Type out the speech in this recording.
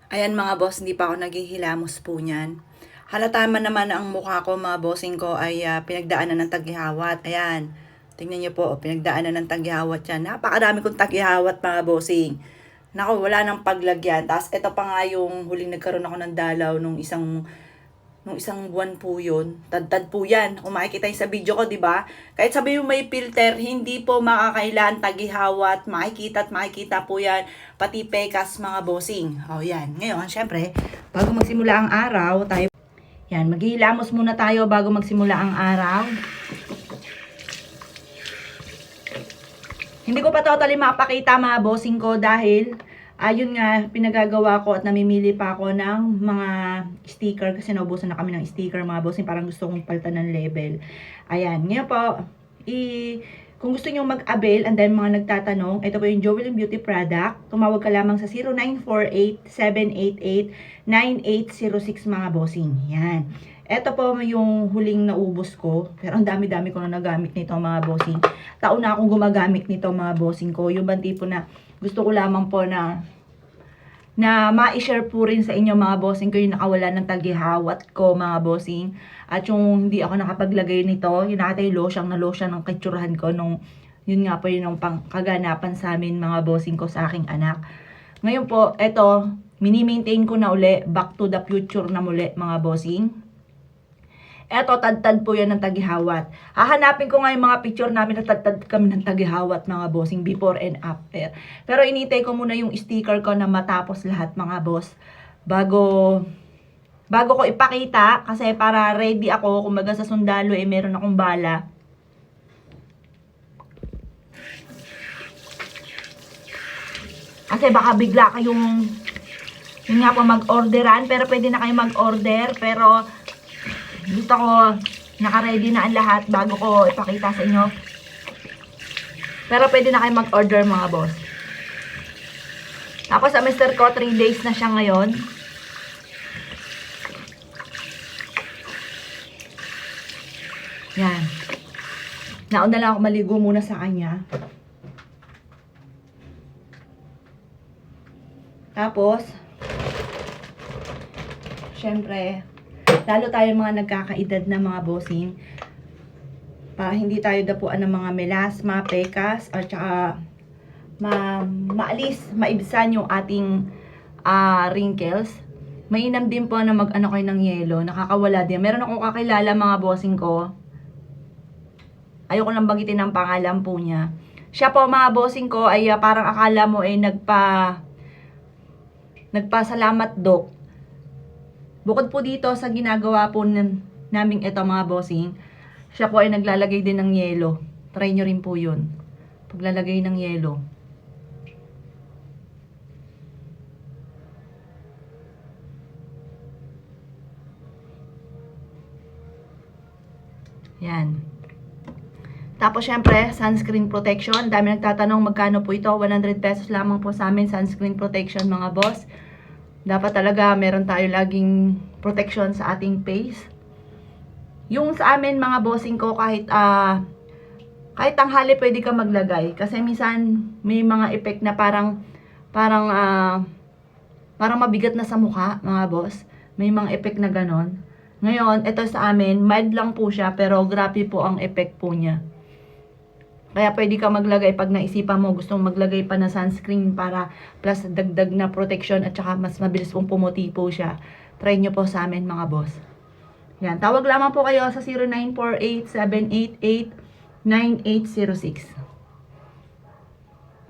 Ayan mga boss, hindi pa ako naghihilamos po niyan. Halata man naman ang mukha ko mga bossing ko ay pinagdaanan ng taghihawat. Ayan, tingnan niyo po, pinagdaanan ng taghihawat yan. Napakarami kong taghihawat mga bossing. Naku, wala nang paglagyan. Tapos ito pa nga yung huling nagkaroon ako ng dalaw nung isang buwan po yun. Tad-tad po yan. Kung makikita yung sa video ko, di ba? Kahit sabi mo may filter, hindi po makakailan, tagihawat, makikita at makikita po yan. Pati pekas mga bossing. O yan. Ngayon, syempre, bago magsimula ang araw, tayo. Yan, maghihilamos muna tayo bago magsimula ang araw. Hindi ko pa totally mapakita mga bossing ko dahil ayun nga, pinagagawa ko at namimili pa ako ng mga sticker kasi naubusan na kami ng sticker mga bossing. Parang gusto kong palitan ng label. Ayan, ngayon po, kung gusto nyo mag-avail and then mga nagtatanong, ito po yung Jewel Beauty product. Tumawag ka lamang sa 0948-788-9806 mga bossing. Yan. Ito po yung huling naubos ko. Pero ang dami-dami ko na nagamit nito mga bossing. Taon na akong gumagamit nito mga bossing ko. Yung bang tipo na gusto ko lamang po na ma-share po rin sa inyo mga bossing ko yung nakawala ng taghihawat ko mga bossing. At yung hindi ako nakapaglagay nito, yung nakatay losyang na losyang ng kitsurahan ko nung yun nga po yung kaganapan sa amin mga bossing ko sa aking anak. Ngayon po, eto, mini-maintain ko na uli, back to the future na muli mga bossing. Eto, tad-tad po yan ng taghihawat. Hahanapin ko nga yung mga picture namin na tad-tad kami ng taghihawat mga bossing before and after. Pero initay ko muna yung sticker ko na matapos lahat mga boss. Bago ko ipakita kasi para ready ako. Kumbaga sa sundalo meron akong bala. Kasi baka bigla kayong yun nga po mag-orderan. Pero pwede na kayo mag-order. Pero gusto ko naka-ready na ang lahat bago ko ipakita sa inyo. Pero pwede na kayo mag-order mga boss. Tapos sa Mr. ko, 3 days na siya ngayon. Yan. Nauna lang ako maligo muna sa kanya. Tapos, syempre, lalo tayo mga nagkakaedad na mga bossing, para hindi tayo dapuan ng mga melasma, pekas, at saka maalis, maibsan yung ating wrinkles. Mainam din po na mag-ano kayo ng yelo, nakakawala din. Meron akong kakilala mga bossing ko. Ayoko lang bagitin ang pangalan po niya. Siya po mga bossing ko ay parang akala mo nagpasalamat doc. Bukod po dito sa ginagawa po naming ito mga bossing, siya po ay naglalagay din ng yelo. Try nyo rin po yun. Paglalagay ng yelo. Yan. Tapos syempre, sunscreen protection. Dami nagtatanong magkano po ito. 100 pesos lamang po sa amin sunscreen protection mga boss. Dapat talaga meron tayo laging protection sa ating face. Yung sa amin mga bossing ko kahit tanghali pwede ka maglagay kasi minsan may mga effect na parang mabigat na sa mukha mga boss. May mga effect na ganon. Ngayon, ito sa amin, mild lang po siya pero grabe po ang effect po niya. Kaya pwede ka maglagay pag naisipan mo gustong maglagay pa na sunscreen para plus dagdag na protection at saka mas mabilis pong pumuti po siya. Try nyo po sa amin mga boss. Yan, tawag lamang po kayo sa 0948-788-9806.